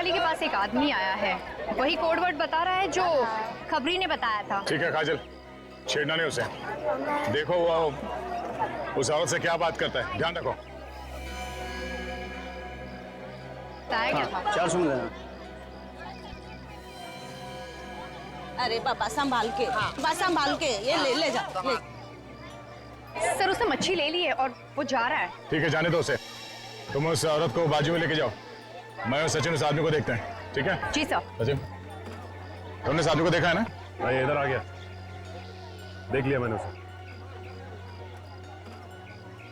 खबरी के पास एक आदमी आया है, वही कोडवर्ड बता रहा है जो खबरी ने बताया था। ठीक है काजल, छेड़ना नहीं उसे। देखो वो उस औरत से क्या बात करता है, ध्यान रखो। हाँ, 4 सुन लेना। अरे पापा संभाल के, बस संभाल के, ये ले जा ले। सर उसने मच्छी ले ली है और वो जा रहा है। ठीक है जाने दो उसे। तुम उस औरत को बाजू में लेके जाओ, मैं और सचिन उस आदमी को देखते हैं। ठीक है जी सर। सचिन, तुमने इस आदमी को देखा है ना? ये इधर आ गया, देख लिया मैंने उसे।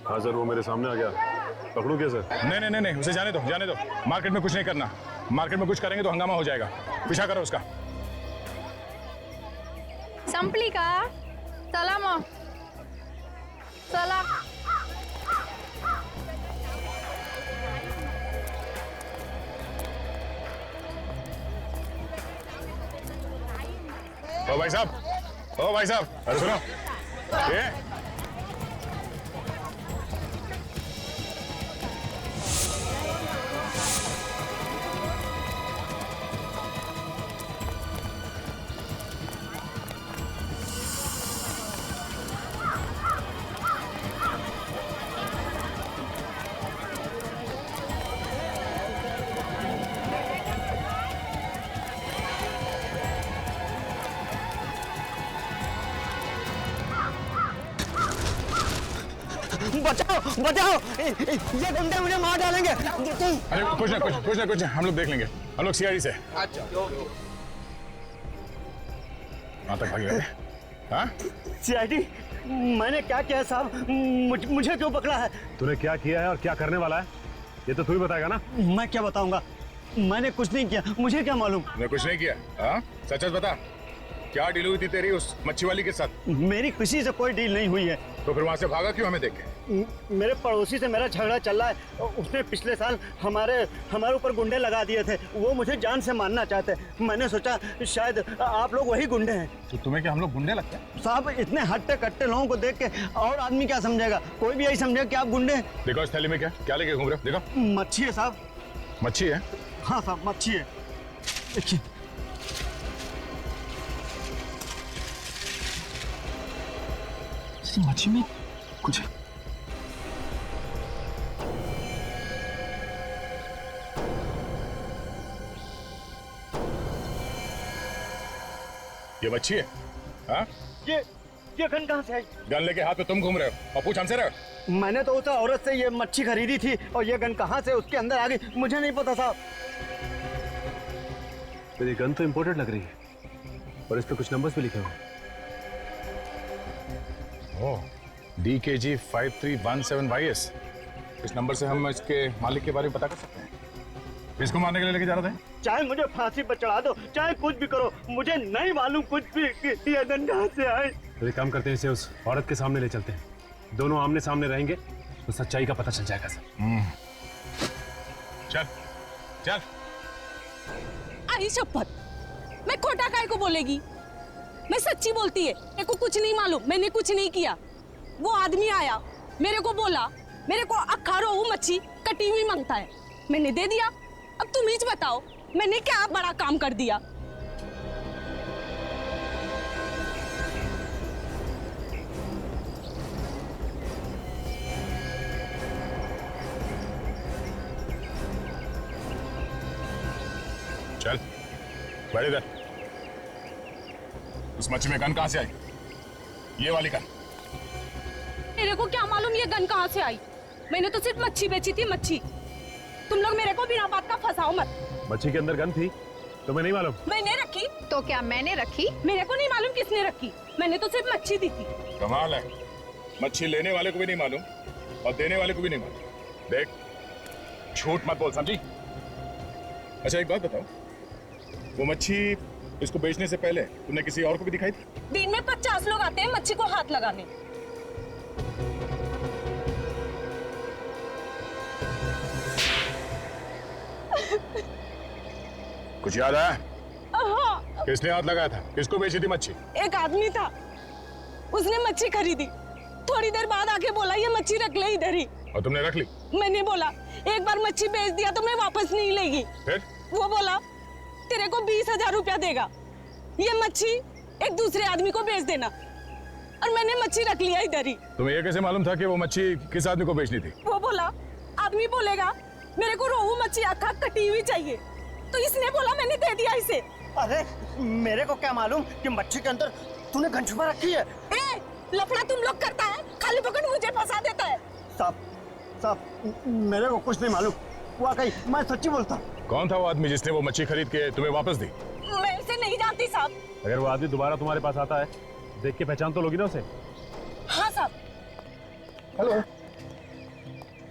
हाँ सर, वो मेरे सामने आ गया, पकड़ू क्या सर? नहीं नहीं नहीं नहीं, उसे जाने दो, जाने दो। मार्केट में कुछ नहीं करना, मार्केट में कुछ करेंगे तो हंगामा हो जाएगा। पीछा करो उसका। संपली का सलाम सलाम। ओ भाई साहब, ओ भाई साहब, अरे सुनो ये बचाओ बचाओ, ये गुंडे मुझे मार डालेंगे। अरे कुछ ना कुछ हम लोग देख लेंगे। हम लोग सीआईडी से। अच्छा वहां तक भाग गए। हाँ सीआईडी? मैंने क्या किया साहब? मुझे क्यों पकड़ा है? तूने क्या किया है और क्या करने वाला है, ये तो तू ही बताएगा ना। मैं क्या बताऊंगा, मैंने कुछ नहीं किया, मुझे क्या मालूम। तूने कुछ नहीं किया? हाँ सच सच बता, क्या डील हुई थी तेरी उस मच्छी वाली के साथ? मेरी किसी से कोई डील नहीं हुई है। तो फिर वहां से भागा क्यों हमें देख के? मेरे पड़ोसी से मेरा झगड़ा चल रहा है, उसने पिछले साल हमारे ऊपर गुंडे लगा दिए थे, वो मुझे जान से मारना चाहते हैं। मैंने सोचा शायद आप लोग वही गुंडे हैं। तो तुम्हें क्या हम लोग गुंडे लगते हैं? साहब इतने हट्टे कट्टे लोगों को देख के और आदमी क्या समझेगा, कोई भी यही समझेगा कि आप गुंडे हैं। देखो इस थैली में क्या लेके घूम रहे हो? देखो मच्छी है साहब। मच्छी है? हाँ साहब मच्छी है, देखिए। मच्छी में कुछ है। ये मच्छी है? हाँ ये गन कहाँ से आई? गन लेके हाथ में तुम घूम रहे हो और पूछ हमसे रहे हो? मैंने तो उस औरत से ये मच्छी खरीदी थी और ये गन कहाँ से उसके अंदर आ गई मुझे नहीं पता साहब। मेरी गन तो इम्पोर्टेड लग रही है और इस पे कुछ नंबर्स भी लिखे हुए हैं। DKG 5317YS। इस नंबर से हम इसके मालिक के बारे में पता कर सकते हैं। इसको मारने के लिए लेके जा रहे थे? चाहे मुझे फांसी पर चढ़ा दो, चाहे कुछ भी करो, मुझे नहीं मालूम कुछ भी कि ये गन कहाँ से आए। तो एक काम करते हैं, इसे उस औरत के सामने ले चलते हैं, दोनों आमने सामने रहेंगे तो सच्चाई का पता चल जाएगा सर। चल चल। आई शपथ, मैं खोटा काय को बोलेगी, मैं सच्ची बोलती है। मेरे को कुछ नहीं मालूम, मैंने कुछ नहीं किया। वो आदमी आया, मेरे को बोला, मेरे को अक्खा रोहू मच्छी कटी हुई मांगता है, मैंने दे दिया। अब तुम ही बताओ मैंने क्या बड़ा काम कर दिया। चल बैठ इधर। इस मच्छी में गन कहाँ से आई? ये वाली गन? मेरे को क्या मालूम ये गन कहाँ से आई, मैंने तो सिर्फ मच्छी बेची थी, मच्छी। तुम लोग मेरे को बिना बात का फंसाओ मत। मच्छी के अंदर गन थी तुम्हें नहीं मालूम? मैंने रखी तो क्या मैंने रखी? मेरे को नहीं मालूम किसने रखी, मैंने तो सिर्फ मच्छी दी थी। कमाल है, मच्छी लेने वाले को भी नहीं मालूम और देने वाले को भी नहीं मालूम। देख झूठ मत बोल, समझी? अच्छा एक बात बताओ, वो मच्छी इसको बेचने से पहले तुमने किसी और को भी दिखाई थी? दिन में 50 लोग आते हैं मच्छी को हाथ लगाने। कुछ याद आया? हाँ। किसने हाथ लगाया था? किसको बेची थी मच्छी? एक आदमी था, उसने मच्छी खरीदी, थोड़ी देर बाद आके बोला ये मच्छी रख ले इधर ही। और तुमने रख ली? मैंने बोला एक बार मच्छी बेच दिया तो मैं वापस नहीं लेगी। फिर वो बोला तेरे को 20,000 रुपया देगा, ये मच्छी एक दूसरे आदमी को बेच देना। और मैंने मच्छी रख लिया इधर ही। तुम्हें ये कैसे मालूम था कि वो मच्छी किस आदमी को बेचनी थी? वो बोला आदमी बोलेगा मेरे को रोहू मच्छी आखा कटी हुई चाहिए, तो इसने बोला मैंने दे दिया इसे। अरे मेरे को क्या मालूम कि मच्छी के अंदर तूने गन छुपा रखी है। ए, लफड़ा तुम लोग करता है, खाली पकड़ मुझे फंसा देता है। साहब मेरे को कुछ नहीं मालूम, वाकई मैं सच्ची बोलता हूँ। कौन था वो आदमी जिसने वो मच्छी खरीद के तुम्हें वापस दी? मैं इसे नहीं जानती साहब। अगर वो आदमी दोबारा तुम्हारे पास आता है, देख के पहचान तो लोगी ना उसे? हाँ साहब। हेलो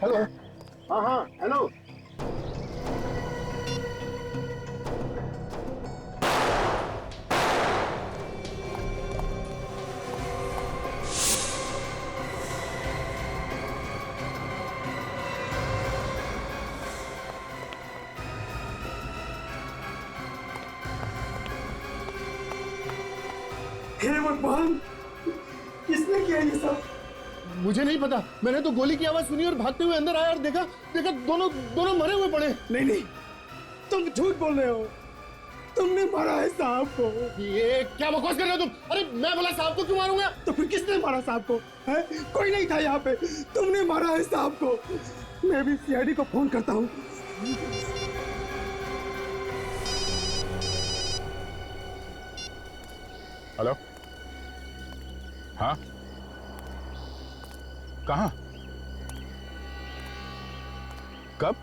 हेलो, हाँ हाँ हेलो। हे भगवान, किसने किया ये सब? मुझे नहीं पता, मैंने तो गोली की आवाज सुनी और भागते हुए अंदर आया और देखा दोनों मरे हुए पड़े। नहीं, तुम झूठ बोल रहे हो, तुमने मारा है साहब को। ये क्या बकवास कर रहे हो तुम? अरे मैं बोला साहब को क्यों मारूंगा? तो फिर किसने मारा साहब को? है? कोई नहीं था यहाँ पे, तुमने मारा है साहब को। मैं भी सीआईडी को फोन करता हूँ। हेलो, हाँ, कहाँ, कब?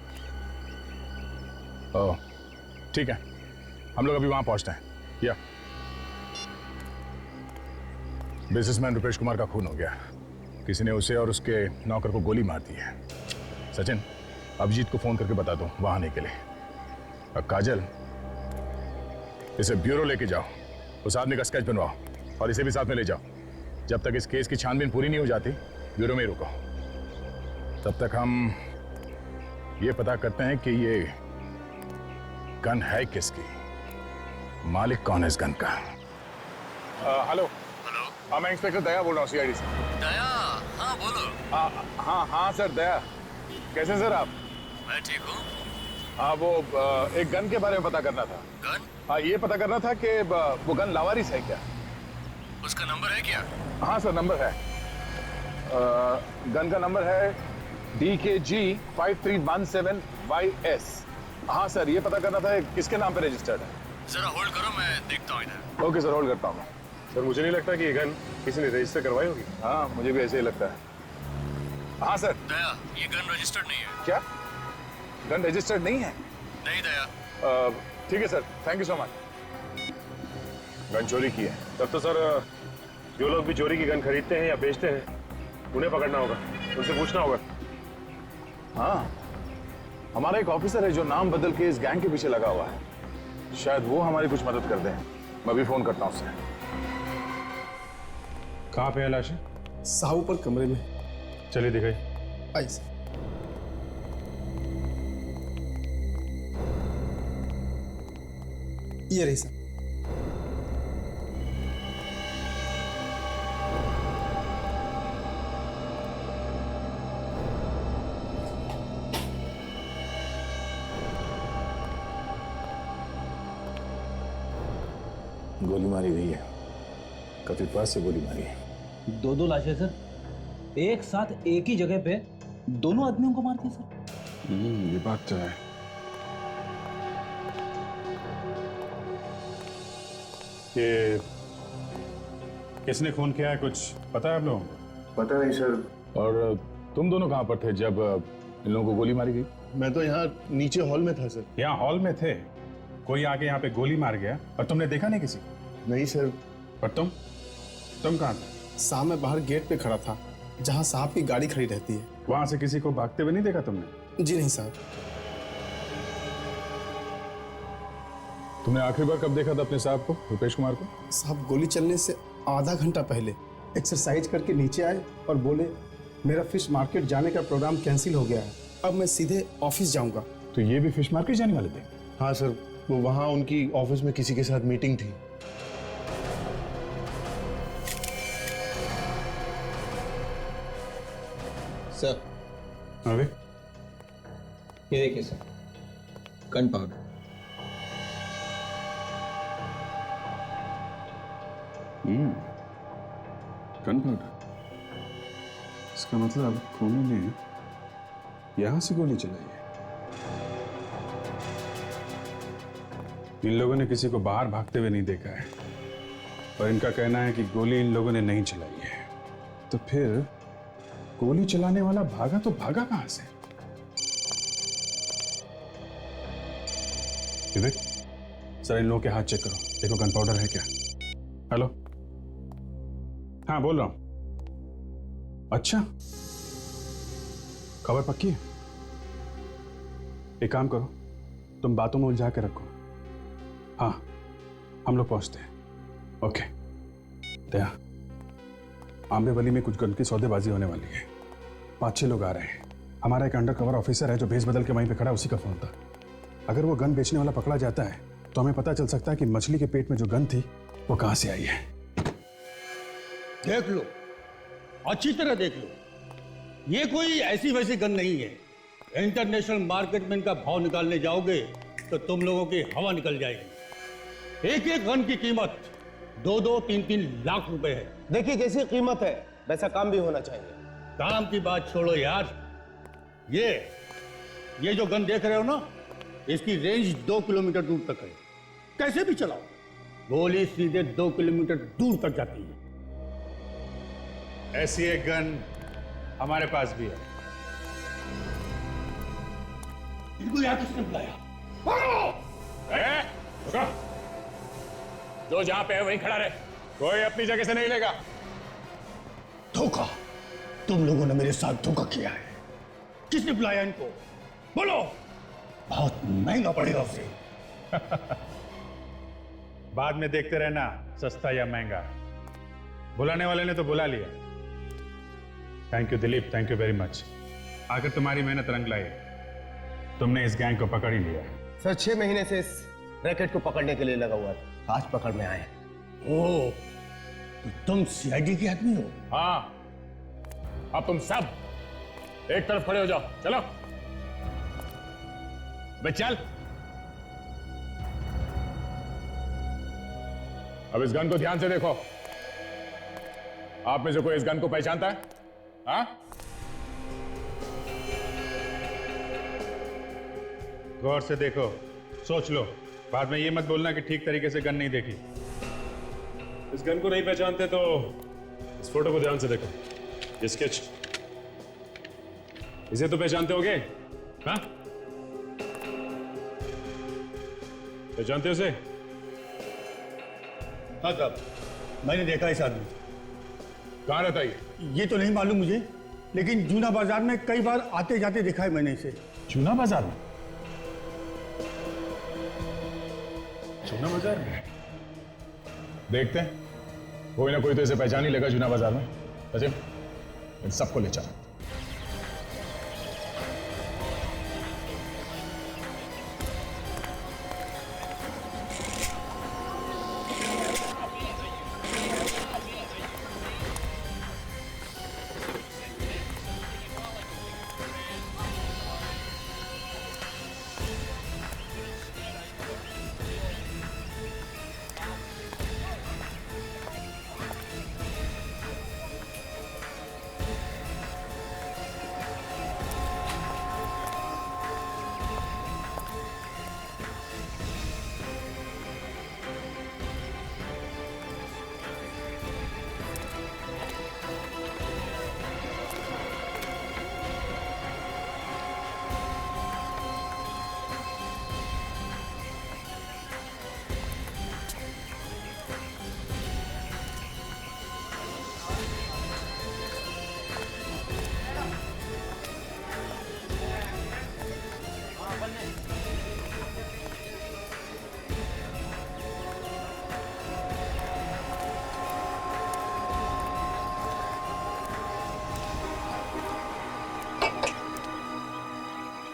ओह, ठीक है, हम लोग अभी वहां पहुंचते हैं। या बिजनेसमैन रुपेश कुमार का खून हो गया, किसी ने उसे और उसके नौकर को गोली मार दी है। सचिन, अभिजीत को फोन करके बता दो वहां आने के लिए। और काजल, इसे ब्यूरो लेके जाओ, उस आदमी का स्केच बनवाओ और इसे भी साथ में ले जाओ। जब तक इस केस की छानबीन पूरी नहीं हो जाती, ब्यूरो में ही रुको। तब तक हम ये पता करते हैं कि ये गन है किसकी, मालिक कौन है इस गन का। हेलो हेलो, हाँ, मैं इंस्पेक्टर दया बोल रहा हूँ सीआईडी से। दया? हाँ बोलो। हाँ सर, दया। कैसे सर आप? मैं ठीक हूँ। हाँ, वो एक गन के बारे में पता करना था। गन? हाँ, ये पता करना था कि वो गन लावारिस है क्या? उसका नंबर है क्या? हाँ सर, नंबर है। गन का नंबर है DKG 5317YS। हाँ सर, ये पता करना था किसके नाम पे रजिस्टर्ड है। जरा होल्ड करो, मैं देखता हूँ इधर। ओके सर, होल्ड करता हूँ मैं। सर मुझे नहीं लगता कि ये गन किसी ने रजिस्टर करवाई होगी। हाँ, मुझे भी ऐसे ही लगता है। हाँ सर। दया, ये गन रजिस्टर्ड नहीं है। क्या गन रजिस्टर्ड नहीं है? नहीं दया। ठीक है sir, thank you so much. Gun चोरी की है। तब तो सर जो लोग भी चोरी की गन खरीदते हैं या बेचते हैं, उन्हें पकड़ना होगा, उनसे पूछना होगा। हाँ, हमारा एक ऑफिसर है जो नाम बदल के इस गैंग के पीछे लगा हुआ है, शायद वो हमारी कुछ मदद कर दें। मैं भी फोन करता हूँ उससे। कहाँ पे है लाशें? साहब ऊपर कमरे में। चलिए दिखाई। आई सर। ये रही सर। गोली मारी गई है, काफी पास से गोली मारी है। दो लाशें सर, एक साथ एक ही जगह पे दोनों आदमियों को मार दिया सर। ये बात तो है। ये किसने खून किया है, कुछ पता है आप लोगों को? पता नहीं सर। और तुम दोनों कहाँ पर थे जब इन लोगों को गोली मारी गई? मैं तो यहाँ नीचे हॉल में था सर। यहाँ हॉल में थे, कोई आके यहाँ पे गोली मार गया और तुमने देखा नहीं किसी? नहीं सर। पर तुम कहाँ थे? साहब मैं बाहर गेट पे खड़ा था, जहाँ साहब की गाड़ी खड़ी रहती है। वहां से किसी को भागते हुए नहीं देखा तुमने? जी नहीं साहब। तुमने आखिरी बार कब देखा था अपने साहब को, रुपेश कुमार को? साहब गोली चलने से आधा घंटा पहले एक्सरसाइज करके नीचे आए और बोले मेरा फिश मार्केट जाने का प्रोग्राम कैंसिल हो गया है, अब मैं सीधे ऑफिस जाऊंगा। तो ये भी फिश मार्केट जाने वाले थे? हाँ सर, वो वहाँ उनकी ऑफिस में किसी के साथ मीटिंग थी। सर अरे ये देखिए sir, gun powder. Gun powder. इसका मतलब खूनी ने यहां से गोली चलाई है। इन लोगों ने किसी को बाहर भागते हुए नहीं देखा है और इनका कहना है कि गोली इन लोगों ने नहीं चलाई है। तो फिर गोली चलाने वाला भागा तो भागा कहां से? विवेक, सर इन लोगों के हाथ चेक करो, देखो गन पाउडर है क्या। हेलो, हाँ बोल रहा हूं। अच्छा, खबर पक्की है? एक काम करो, तुम बातों में उलझा के रखो। हाँ, हम लोग पहुंचते हैं। ओके। दया, आम्बेवली में कुछ गन की सौदेबाजी होने वाली है। 5-6 लोग आ रहे हैं। हमारा एक अंडर कवर ऑफिसर है जो भेस बदल के वहीं पे खड़ा, उसी का फोन था। अगर वो गन बेचने वाला पकड़ा जाता है तो हमें पता चल सकता है कि मछली के पेट में जो गन थी वो कहां से आई है। देख लो, अच्छी तरह देख लो, ये कोई ऐसी वैसी गन नहीं है। इंटरनेशनल मार्केट में इनका भाव निकालने जाओगे तो तुम लोगों की हवा निकल जाएगी। एक एक गन की कीमत 2-2, 3-3 लाख रुपए है। देखिए कैसी कीमत है, वैसा काम भी होना चाहिए। काम की बात छोड़ो यार, ये जो गन देख रहे हो ना, इसकी रेंज 2 किलोमीटर दूर तक है। कैसे भी चलाओ, गोली सीधे 2 किलोमीटर दूर तक जाती है। ऐसी एक गन हमारे पास भी है। इनको यहाँ किसने बुलाया? रुको। जो जहां पे है वहीं खड़ा रहे, कोई अपनी जगह से नहीं लेगा। धोखा, तुम लोगों ने मेरे साथ धोखा किया है। किसने बुलाया इनको? बोलो, बहुत महंगा पड़ेगा उसे। बाद में देखते रहना सस्ता या महंगा। बुलाने वाले ने तो बुला लिया। Thank you Dilip, thank you very much. आखिर तुम्हारी मेहनत रंग लाई, तुमने इस गैंग को पकड़ ही लिया। सर 6 महीने से इस रैकेट को पकड़ने के लिए लगा हुआ था, आज पकड़ में आए। ओह, तो तुम सीआईडी के आदमी हो? हाँ, अब तुम सब एक तरफ खड़े हो जाओ। चलो बे चल। अब इस गन को ध्यान से देखो। आप में से कोई इस गन को पहचानता है? हाँ? गौर से देखो, सोच लो, बाद में ये मत बोलना कि ठीक तरीके से गन नहीं देखी। इस गन को नहीं पहचानते तो इस फोटो को ध्यान से देखो, ये स्केच, इसे तो पहचानते होगे? हाँ, पहचानते हो उसे? हाँ साहब, मैंने देखा इस आदमी। कहाँ रहता है ये तो नहीं मालूम मुझे, लेकिन जूना बाजार में कई बार आते जाते देखा है मैंने इसे। जूना बाजार में? जूना बाजार में देखते हैं, कोई ना कोई तो इसे पहचान ही लेगा जूना बाजार में। सचिन, इन सबको ले चल।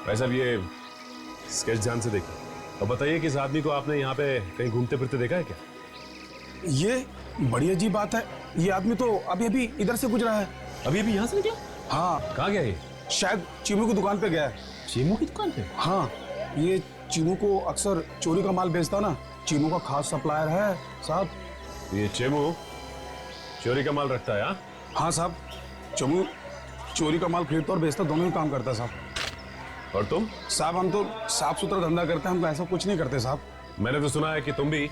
भाई साहब, ये स्केच ध्यान से देखो और बताइए कि इस आदमी को आपने यहाँ पे कहीं घूमते फिरते देखा है क्या? ये बड़ी अजीब बात है। ये आदमी तो अभी अभी इधर से गुजरा है। अभी अभी यहाँ से निकला? हाँ। कहाँ गया ये? शायद चीनू की दुकान पे गया है। चीनू की दुकान पे? हाँ, ये चीनू को अक्सर चोरी का माल बेचता ना, चीनू का खास सप्लायर है साहब। ये चेमू चोरी का माल रखता है? हाँ हाँ साहब, चमू चोरी का माल खरीदता और बेचता दोनों ही काम करता है साहब। और तुम? साहब हम तो साफ सुथरा धंधा करते हैं, हम ऐसा कुछ नहीं करते साहब। मैंने तो सुना है कि तुम भी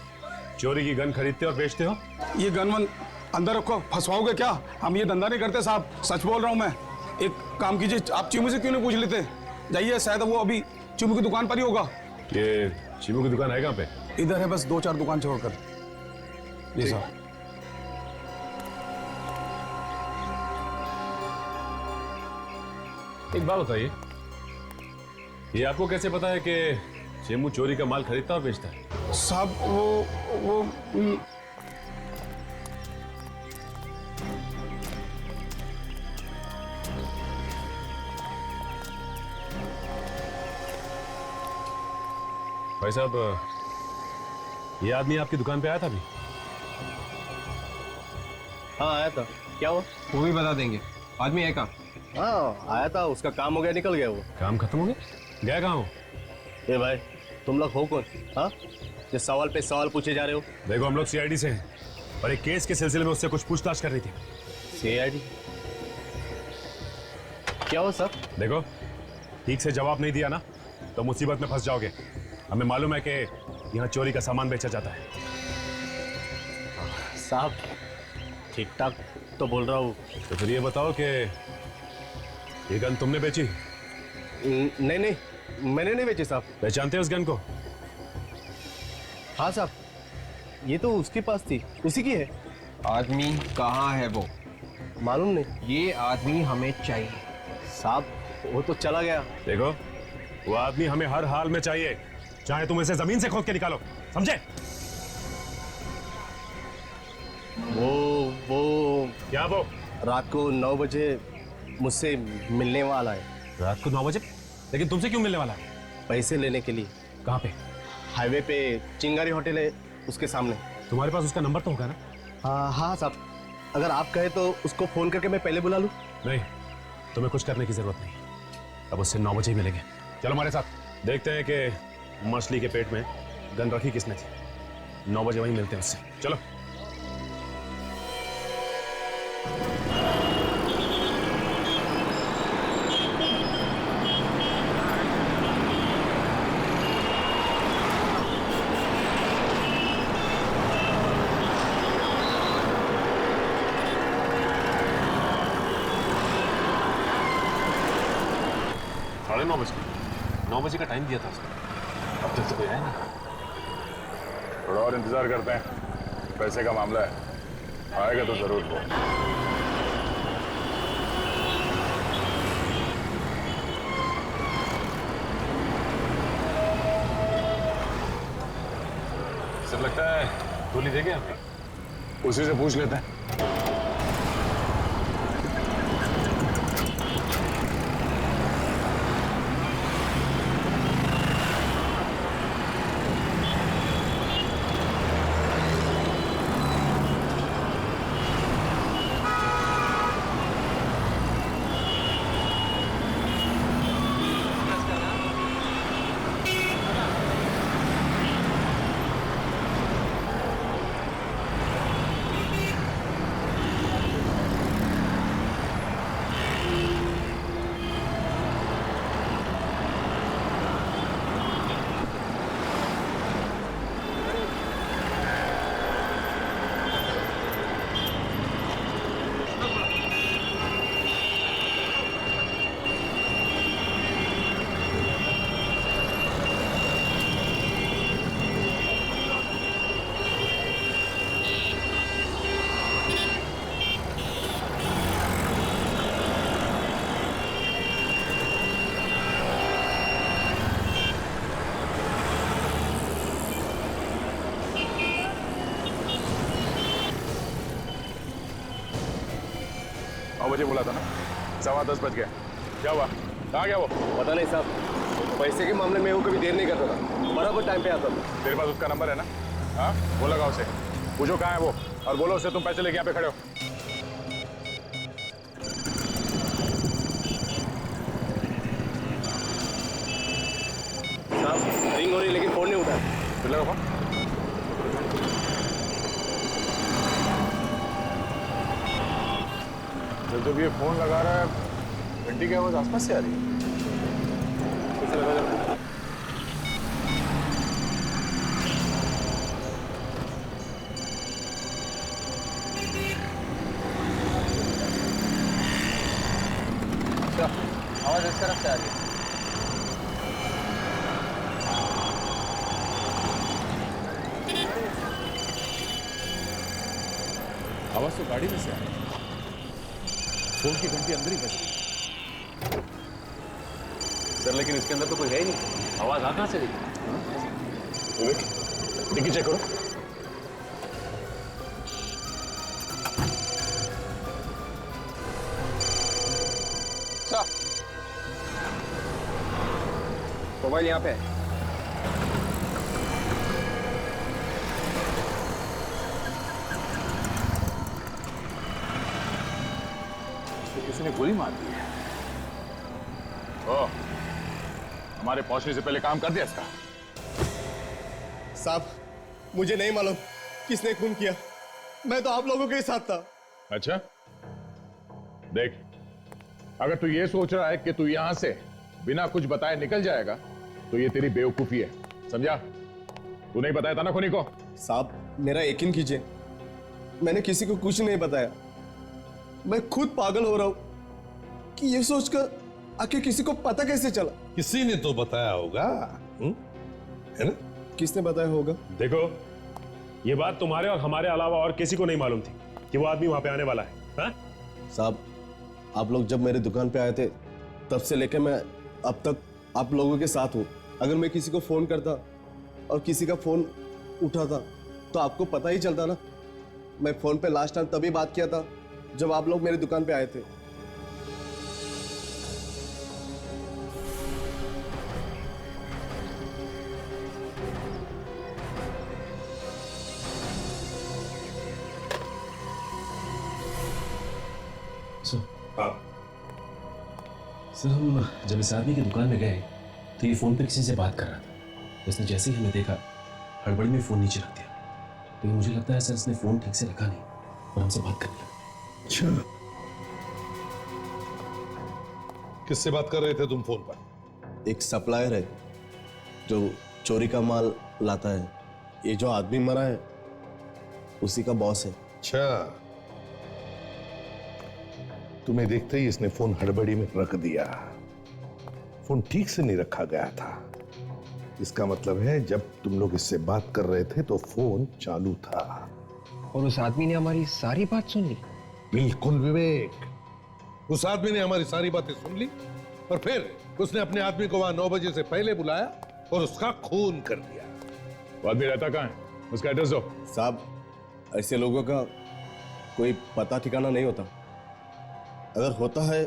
चोरी की गन खरीदते और बेचते हो। ये गन वन अंदर रखो, फंसवाओगे क्या? हम ये धंधा नहीं करते साहब, सच बोल रहा हूँ मैं। एक काम कीजिए, आप चीमू से क्यों नहीं पूछ लेते? जाइए, शायद वो अभी चीमू की दुकान पर ही होगा। ये चीमू की दुकान है कहाँ पे? इधर है, बस 2-4 दुकान छोड़कर। जी साहब। एक बात बताइए, ये आपको कैसे पता है कि चीमू चोरी का माल खरीदता और बेचता है? साहब वो भाई साहब, ये आदमी आपकी दुकान पे आया था अभी? हाँ आया था। क्या हुआ? वो भी बता देंगे। आदमी है कहाँ? हाँ आया था, उसका काम हो गया, निकल गया वो। काम खत्म हो गया? गया कहाँ हो? ए भाई, तुम लोग हो कौन? हाँ, ये सवाल पे सवाल पूछे जा रहे हो। देखो, हम लोग सीआईडी से हैं और एक केस के सिलसिले में उससे कुछ पूछताछ कर रही थी। सीआईडी? क्या हुआ सर? देखो, ठीक से जवाब नहीं दिया ना तो मुसीबत में फंस जाओगे। हमें मालूम है कि यहाँ चोरी का सामान बेचा जाता है। साहब ठीक ठाक तो बोल रहा हूँ। तो फिर ये बताओ कि ये गन तुमने बेची? नहीं नहीं, मैंने नहीं बेची साहब। पहचानते हो उस गन को? हाँ साहब, ये तो उसके पास थी, उसी की है। आदमी कहाँ है वो? मालूम नहीं। ये आदमी हमें चाहिए। साहब वो तो चला गया। देखो, वो आदमी हमें हर हाल में चाहिए, चाहे तुम इसे जमीन से खोद के निकालो, समझे? वो क्या वो? रात को 9 बजे मुझसे मिलने वाला है। रात को 9 बजे? लेकिन तुमसे क्यों मिलने वाला है? पैसे लेने के लिए। कहाँ पे? हाईवे पे चिंगारी होटल है, उसके सामने। तुम्हारे पास उसका नंबर तो होगा ना? हाँ साहब, अगर आप कहे तो उसको फोन करके मैं पहले बुला लूं। नहीं, तुम्हें कुछ करने की जरूरत नहीं, अब उससे 9 बजे ही मिलेंगे। चलो हमारे साथ, देखते हैं कि मछली के पेट में गन रखी किसने थी। 9 बजे वहीं मिलते हैं उससे। चलो। साढ़े 9 बजे? 9 बजे का टाइम दिया था उसने, अब तक तो कोई आया नहीं। थोड़ा और इंतजार करते हैं, पैसे का मामला है, आएगा तो जरूर वो। सब लगता है गोली देंगे हमें। उसी से पूछ लेते हैं। मुझे बोला था ना, 10:15 बज गया। क्या हुआ? कहाँ गया वो? पता नहीं साहब, पैसे के मामले में वो कभी देर नहीं करता था, बराबर टाइम पे आता था। तेरे पास उसका नंबर है ना? हाँ, वो लगाओ उसे, पूछो कहाँ है वो, और बोलो उससे तुम पैसे लेके यहाँ पे खड़े हो। साहब रिंग हो रही लेकिन फोन नहीं उठाया। फिर लगाओ फोन। जब ये फोन लगा रहा है, घंटी की आवाज आसपास से आ रही है। कैसे लगा जरा? अच्छा, आवाज इस तरफ से आ रही है। आवाज तो गाड़ी में से आ रही है। फोन की घंटी अंदर ही बज रही है। सर लेकिन इसके अंदर तो कोई है ही नहीं, आवाज आ कहां से रही? विवेक, डिक्की चेक करो। मोबाइल यहाँ पे है। किसी ने गोली मार दी है। ओह, हमारे पहुंचने से पहले काम कर दिया इसका। साहब, मुझे नहीं मालूम किसने खून किया। मैं तो आप लोगों के साथ था। अच्छा, देख, अगर तू ये सोच रहा है कि तू यहां से बिना कुछ बताए निकल जाएगा, तो ये तेरी बेवकूफी है, समझा? तू नहीं बताया था ना खूनी को? साहब, मेरा यकीन कीजिए, मैंने किसी को कुछ नहीं बताया। मैं खुद पागल हो रहा हूं कि ये सोचकर आखिर किसी को पता कैसे चला। किसी ने तो बताया होगा, है ना? किसने बताया होगा? देखो, ये बात तुम्हारे और हमारे अलावा और किसी को नहीं मालूम थी कि वो आदमी वहां पे आने वाला है। हा? साहब, आप लोग जब मेरे दुकान पे आए थे, तब से लेकर मैं अब तक आप लोगों के साथ हूं। अगर मैं किसी को फोन करता और किसी का फोन उठाता तो आपको पता ही चलता ना। मैं फोन पे लास्ट टाइम तभी बात किया था जब आप लोग मेरी दुकान पे आए थे। सर, हम जब इस आदमी की दुकान में गए तो ये फोन पे किसी से बात कर रहा था। उसने जैसे ही हमें देखा, हड़बड़ी में फोन नीचे रख दिया। लेकिन मुझे लगता है सर, इसने फोन ठीक से रखा नहीं और हमसे बात करने लगा। अच्छा, किससे बात कर रहे थे तुम फोन पर? एक सप्लायर है जो चोरी का माल लाता है। ये जो आदमी मरा है उसी का बॉस है। अच्छा, तुम्हें देखते ही इसने फोन हड़बड़ी में रख दिया। फोन ठीक से नहीं रखा गया था। इसका मतलब है जब तुम लोग इससे बात कर रहे थे तो फोन चालू था। और उस आदमी ने हमारी सारी बात सुन ली। बिल्कुल विवेक, उस आदमी ने हमारी सारी बातें सुन ली और फिर उसने अपने आदमी को वहां 9 बजे से पहले बुलाया और उसका खून कर दिया। वो आदमी रहता कहाँ है? उसका एड्रेस दो। साहब, ऐसे लोगों का कोई पता ठिकाना नहीं होता। अगर होता है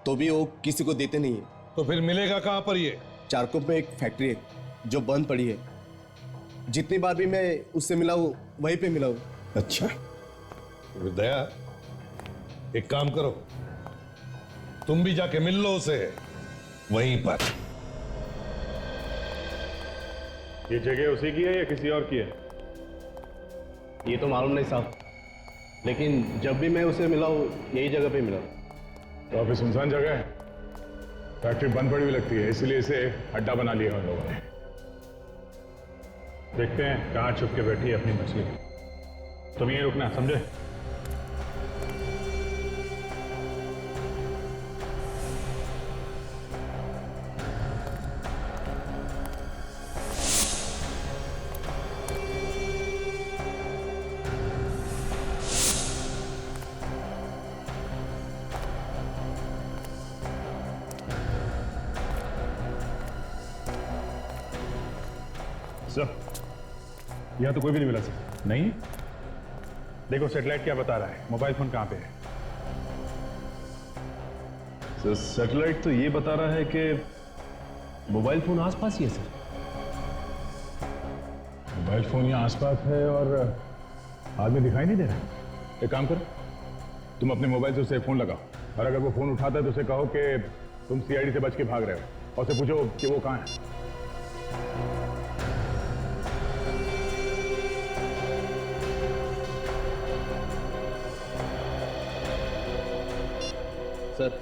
तो भी वो किसी को देते नहीं है। तो फिर मिलेगा कहां पर ये? चारकोप में एक फैक्ट्री है जो बंद पड़ी है। जितनी बार भी मैं उससे मिला हूं वहीं पे मिला हूं। अच्छा, दया, एक काम करो, तुम भी जाके मिल लो उसे वहीं पर। ये जगह उसी की है या किसी और की है? ये तो मालूम नहीं साहब, लेकिन जब भी मैं उसे मिला हूं यही जगह पे मिला। तो ऑफिस सुनसान जगह है, फैक्ट्री बंद पड़ी हुई लगती है, इसीलिए इसे अड्डा बना लिया उन लोगों ने। देखते हैं कहाँ छुप के बैठी है अपनी मछली। तुम यहीं रुकना, समझे? सर, यहाँ तो कोई भी नहीं मिला सर। नहीं? देखो सैटेलाइट क्या बता रहा है, मोबाइल फोन कहाँ पे है? सर, सैटेलाइट तो ये बता रहा है कि मोबाइल फोन आसपास ही है सर। मोबाइल फोन यहाँ आसपास है और आदमी दिखाई नहीं दे रहा। एक काम करो, तुम अपने मोबाइल से उसे फोन लगाओ और अगर वो फोन उठाता है तो उसे कहो कि तुम सीआईडी से बच के भाग रहे हो और उसे पूछो कि वो कहाँ है। सर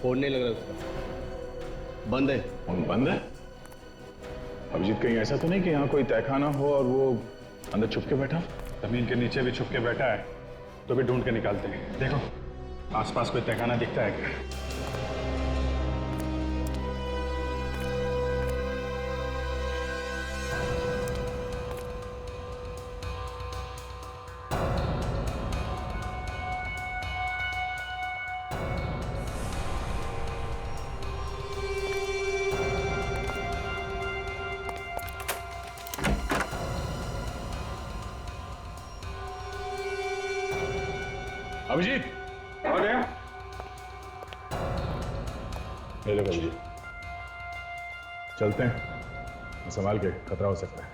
फोन नहीं लग रहा उसका, बंद है। फोन बंद है? अभिजीत कहीं ऐसा तो नहीं कि यहाँ कोई तहखाना हो और वो अंदर छुप के बैठा? जमीन के नीचे भी छुप के बैठा है तो भी ढूंढ के निकालते हैं। देखो आसपास कोई तहखाना दिखता है क्या? अभिजीत आ गया? ले लो अभिजीत, चलते हैं, संभाल के, खतरा हो सकता है।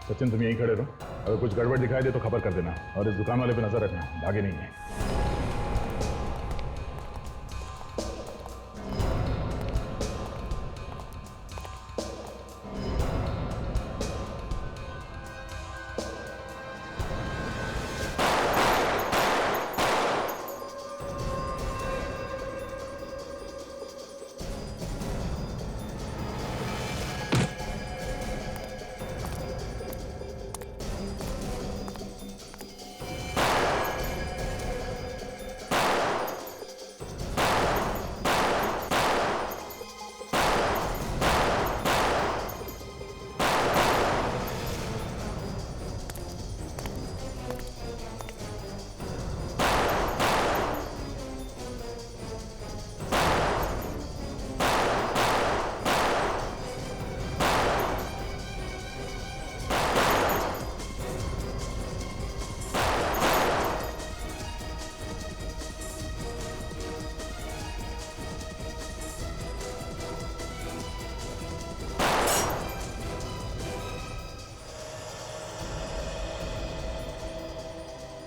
सचिन तुम यहीं खड़े रहो, अगर कुछ गड़बड़ दिखाई दे तो खबर कर देना, और इस दुकान वाले पे नजर रखना, भागे नहीं है।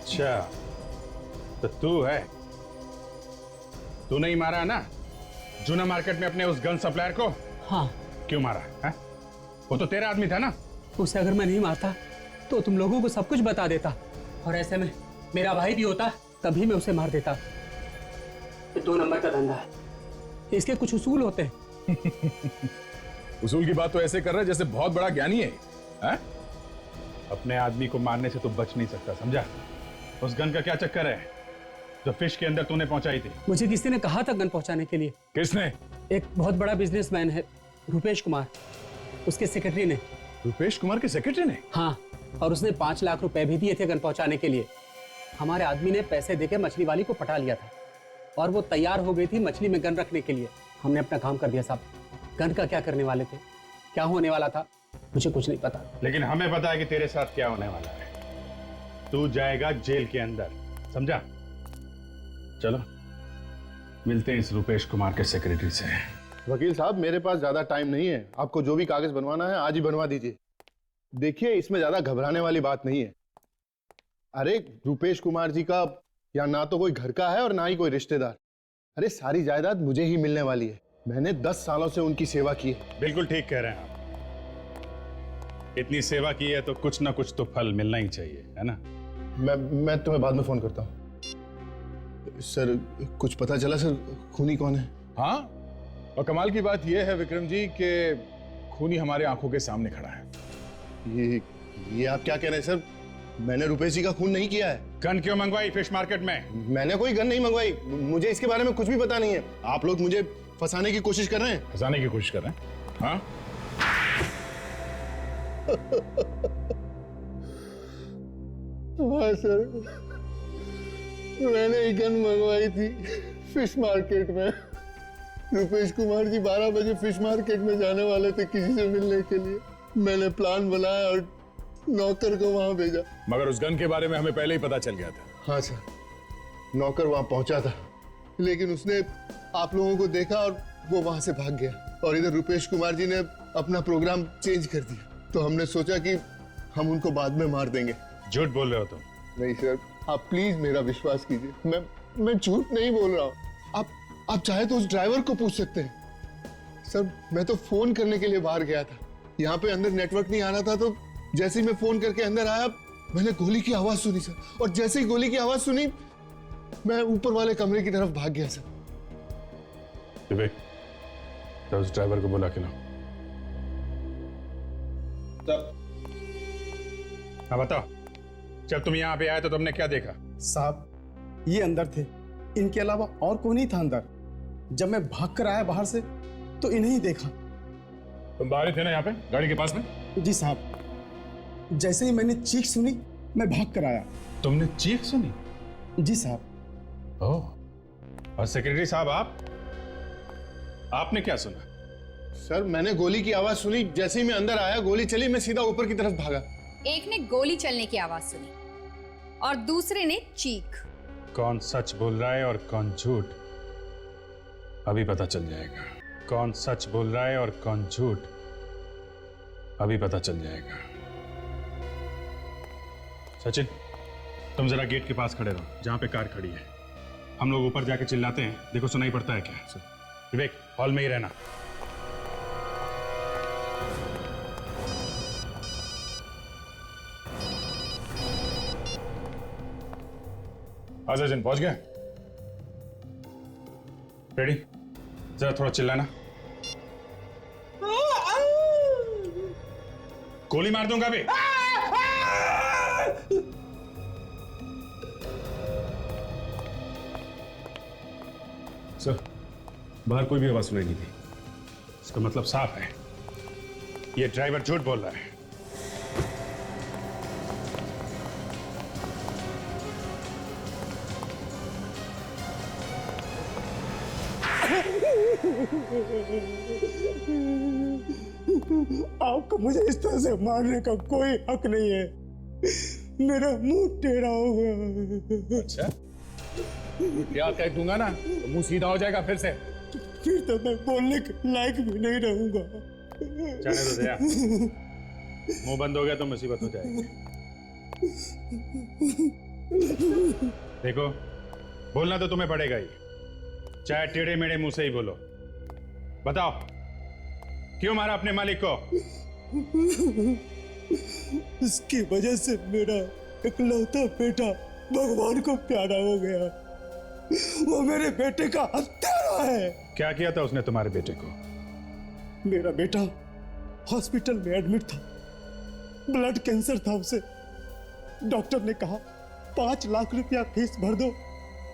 अच्छा तो तू है, तू नहीं मारा है ना जूना मार्केट में अपने उस गन सप्लायर को? हाँ। क्यों मारा है? वो तो तेरा आदमी था ना। उसे अगर मैं नहीं मारता तो तुम लोगों को सब कुछ बता देता, और ऐसे में मेरा भाई भी होता तभी मैं उसे मार देता। ये 2 नंबर का धंधा है, इसके कुछ उसूल होते हैं। उसूल की बात तो ऐसे कर रहा है जैसे बहुत बड़ा ज्ञानी है? अपने आदमी को मारने से तो बच नहीं सकता, समझा? उस गन का क्या चक्कर है जो फिश के अंदर तूने पहुंचाई थी? मुझे किसी ने कहा था गन पहुंचाने के लिए। किसने? एक बहुत बड़ा बिजनेसमैन है, रुपेश कुमार, उसके सेक्रेटरी ने। रुपेश कुमार के सेक्रेटरी ने? हाँ, और उसने 5 लाख रुपए भी दिए थे गन पहुंचाने के लिए। हमारे आदमी ने पैसे देके मछली वाली को पटा लिया था और वो तैयार हो गई थी मछली में गन रखने के लिए। हमने अपना काम कर दिया साहब। गन का क्या करने वाले थे, क्या होने वाला था, मुझे कुछ नहीं पता। लेकिन हमें पता है कि तेरे साथ क्या होने वाला है। तू जाएगा जेल के अंदर, समझा? चलो मिलते हैं इस रुपेश कुमार के सेक्रेटरी से। वकील साहब मेरे पास ज्यादा टाइम नहीं है, आपको जो भी कागज बनवाना है आज ही बनवा दीजिए। देखिए इसमें ज्यादा घबराने वाली बात नहीं है। अरे रुपेश कुमार जी का या ना तो कोई घर का है और ना ही कोई रिश्तेदार। अरे सारी जायदाद मुझे ही मिलने वाली है, मैंने 10 सालों से उनकी सेवा की है। बिल्कुल ठीक कह रहे हैं आप, इतनी सेवा की है तो कुछ ना कुछ तो फल मिलना ही चाहिए, है ना? मैं तुम्हें बाद में फोन करता हूँ। सर कुछ पता चला सर खूनी कौन है? हाँ, और कमाल की बात यह है विक्रम जी कि खूनी हमारे आंखों के सामने खड़ा है। ये आप क्या कह रहे हैं सर? मैंने रुपेश जी का खून नहीं किया है। गन क्यों मंगवाई फिश मार्केट में? मैंने कोई गन नहीं मंगवाई, मुझे इसके बारे में कुछ भी पता नहीं है। आप लोग मुझे फंसाने की कोशिश कर रहे हैं। फंसाने की कोशिश कर रहे हैं? हाँ हाँ सर, मैंने एक गन मंगवाई थी फिश मार्केट में। रुपेश कुमार जी 12 बजे फिश मार्केट में जाने वाले थे किसी से मिलने के लिए। मैंने प्लान बनाया और नौकर को वहां भेजा। मगर उस गन के बारे में हमें पहले ही पता चल गया था। हाँ सर, नौकर वहां पहुंचा था लेकिन उसने आप लोगों को देखा और वो वहां से भाग गया। और इधर रुपेश कुमार जी ने अपना प्रोग्राम चेंज कर दिया, तो हमने सोचा कि हम उनको बाद में मार देंगे। झूठ बोल रहे हो तुम? नहीं सर, आप प्लीज मेरा विश्वास कीजिए, मैं झूठ नहीं बोल रहा हूँ। आप चाहे तो उस ड्राइवर को पूछ सकते हैं। सर मैं तो फोन करने के लिए बाहर गया था, यहाँ पे अंदर नेटवर्क नहीं आ रहा था, तो जैसे ही मैं फोन करके अंदर आया मैंने गोली की आवाज सुनी सर, और जैसे ही गोली की आवाज सुनी मैं ऊपर वाले कमरे की तरफ भाग गया सर। विवेक, तो उस ड्राइवर को बुला के लाओ। हाँ बताओ, जब तुम यहाँ पे आए तो तुमने क्या देखा? साहब ये अंदर थे, इनके अलावा और कोई नहीं था अंदर। जब मैं भाग कर आया बाहर से तो इन्हें ही देखा। तुम बाहर ही थे ना यहाँ पे गाड़ी के पास में? जी साहब, जैसे ही मैंने चीख सुनी मैं भाग कर आया। तुमने चीख सुनी? जी साहब। ओह, और सेक्रेटरी साहब आपने क्या सुना? सर मैंने गोली की आवाज सुनी, जैसे ही मैं अंदर आया गोली चली, मैं सीधा ऊपर की तरफ भागा। एक ने गोली चलने की आवाज सुनी और दूसरे ने चीख। कौन सच बोल रहा है और कौन झूठ, अभी पता चल जाएगा। कौन सच बोल रहा है और कौन झूठ, अभी पता चल जाएगा। सचिन, तुम जरा गेट के पास खड़े रहो जहां पे कार खड़ी है। हम लोग ऊपर जाके चिल्लाते हैं, देखो सुनाई पड़ता है क्या। विवेक, हॉल में ही रहना। सचिन पहुंच गए? रेडी? जरा थोड़ा चिल्लाना। गोली मार दूंगा अभी। सर, बाहर कोई भी आवाज सुनाई नहीं थी। इसका मतलब साफ है, ये ड्राइवर झूठ बोल रहा है। आपको मुझे इस तरह से मारने का कोई हक नहीं है। मेरा मुंह टेढ़ा हो गया। अच्छा, क्या कह दूंगा ना तो मुंह सीधा हो जाएगा फिर से। फिर तो मैं बोलने के लायक भी नहीं रहूंगा। जाने दो दया, मुंह बंद हो गया तो मुसीबत हो जाएगी। देखो, बोलना तो तुम्हें पड़ेगा ही, चाहे टेढ़े मेढ़े मुंह से ही बोलो। बताओ, क्यों मारा अपने मालिक को? इसकी वजह से मेरा इकलौता बेटा भगवान को प्यारा हो गया। वो मेरे बेटे का हत्यारा है। क्या किया था उसने तुम्हारे बेटे को? मेरा बेटा हॉस्पिटल में एडमिट था, ब्लड कैंसर था उसे। डॉक्टर ने कहा 5 लाख रुपया फीस भर दो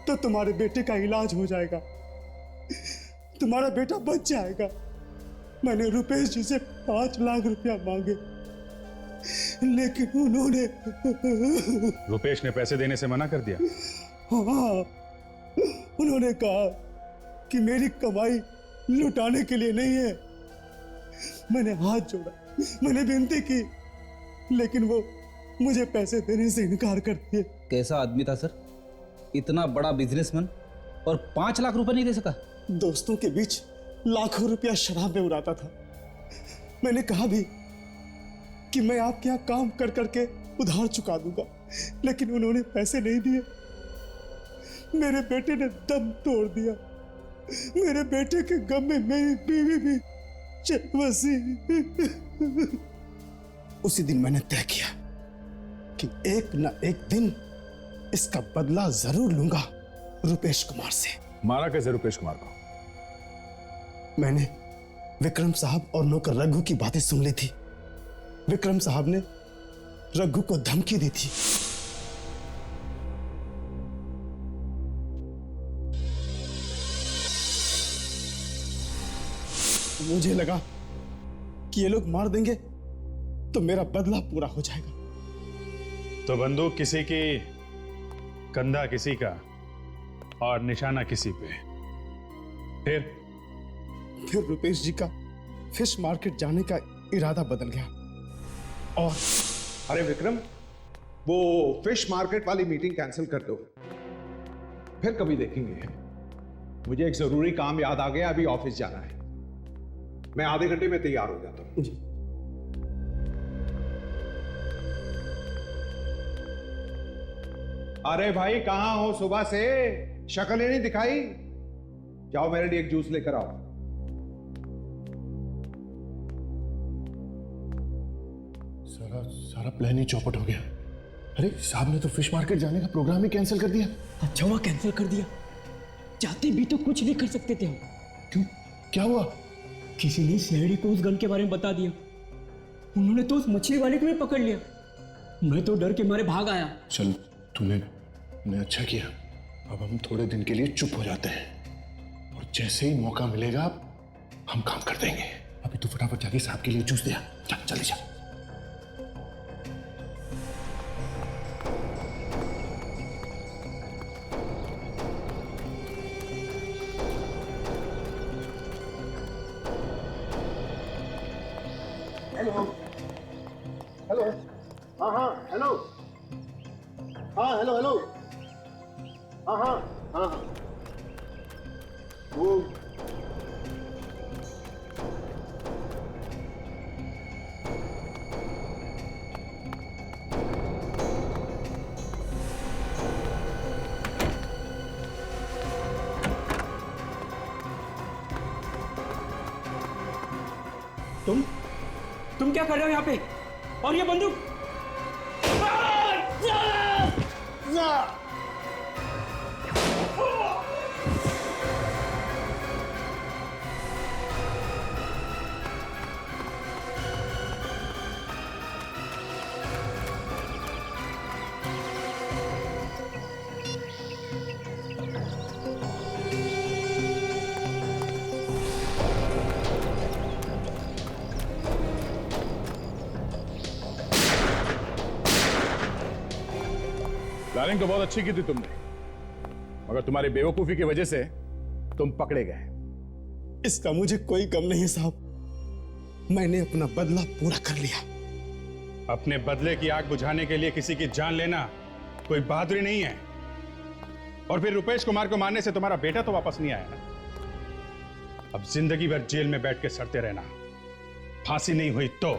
तो तुम्हारे बेटे का इलाज हो जाएगा, तुम्हारा बेटा बच जाएगा। मैंने रुपेश जी से 5 लाख रुपया मांगे, लेकिन उन्होंने रुपेश ने पैसे देने से मना कर दिया? हाँ, उन्होंने कहा कि मेरी कमाई लुटाने के लिए नहीं है। मैंने हाथ जोड़ा, मैंने विनती की, लेकिन वो मुझे पैसे देने से इनकार कर दिए। कैसा आदमी था सर, इतना बड़ा बिजनेसमैन और 5 लाख रुपए नहीं दे सका? दोस्तों के बीच लाखों रुपया शराब में उड़ाता था। मैंने कहा भी कि मैं आपके यहाँ काम कर करके उधार चुका दूंगा, लेकिन उन्होंने पैसे नहीं दिए। मेरे बेटे ने दम तोड़ दिया। मेरे बेटे के गम में मेरी बीवी भी चल बसी। उसी दिन मैंने तय किया कि एक न एक दिन इसका बदला जरूर लूंगा रुपेश कुमार से। मारा कैसे रुपेश कुमार को? मैंने विक्रम साहब और नौकर रघु की बातें सुन ली थी। विक्रम साहब ने रघु को धमकी दी थी। मुझे लगा कि ये लोग मार देंगे तो मेरा बदला पूरा हो जाएगा। तो बंदूक किसी की, कंधा किसी का और निशाना किसी पे। फिर रुपेश जी का फिश मार्केट जाने का इरादा बदल गया। और अरे विक्रम, वो फिश मार्केट वाली मीटिंग कैंसिल कर दो, फिर कभी देखेंगे। मुझे एक जरूरी काम याद आ गया, अभी ऑफिस जाना है। मैं आधे घंटे में तैयार हो जाता हूं। अरे भाई, कहां हो सुबह से? शक्ल ही नहीं दिखाई। जाओ मेरे लिए एक जूस लेकर आओ। सारा प्लान ही चौपट हो गया। अरे साहब ने तो फिश मार्केट जाने का प्रोग्राम ही कैंसिल कर दिया। अच्छा हुआ कैंसिल कर दिया, चाहते भी तो कुछ भी कर सकते थे हम। क्यों, क्या हुआ? किसी ने सीआईडी को उस गन के बारे में बता दिया। उन्होंने तो उस मछली वाले को भी पकड़ लिया। मैं तो डर के मारे भाग आया। चल, तूने अच्छा किया। अब हम थोड़े दिन के लिए चुप हो जाते हैं और जैसे ही मौका मिलेगा हम काम कर देंगे। अभी तू फटाफट जाके साहब के लिए जूस दे आ। चल जल्दी जा। हेलो हेलो, हाँ हाँ हेलो, हाँ हेलो हेलो, हाँ हाँ हाँ हाँ, वो तुम क्या कर रहे हो यहाँ पे? और ये बंदूक? प्लानिंग तो बहुत अच्छी की थी तुमने, मगर तुम्हारी बेवकूफी की वजह से तुम पकड़े गए। इसका मुझे कोई गम नहीं है साहब। मैंने अपना बदला पूरा कर लिया। अपने बदले की आग बुझाने के लिए किसी की जान लेना कोई बहादुरी नहीं है। और फिर रुपेश कुमार को मारने से तुम्हारा बेटा तो वापस नहीं आया ना। अब जिंदगी भर जेल में बैठ के सड़ते रहना। फांसी नहीं हुई तो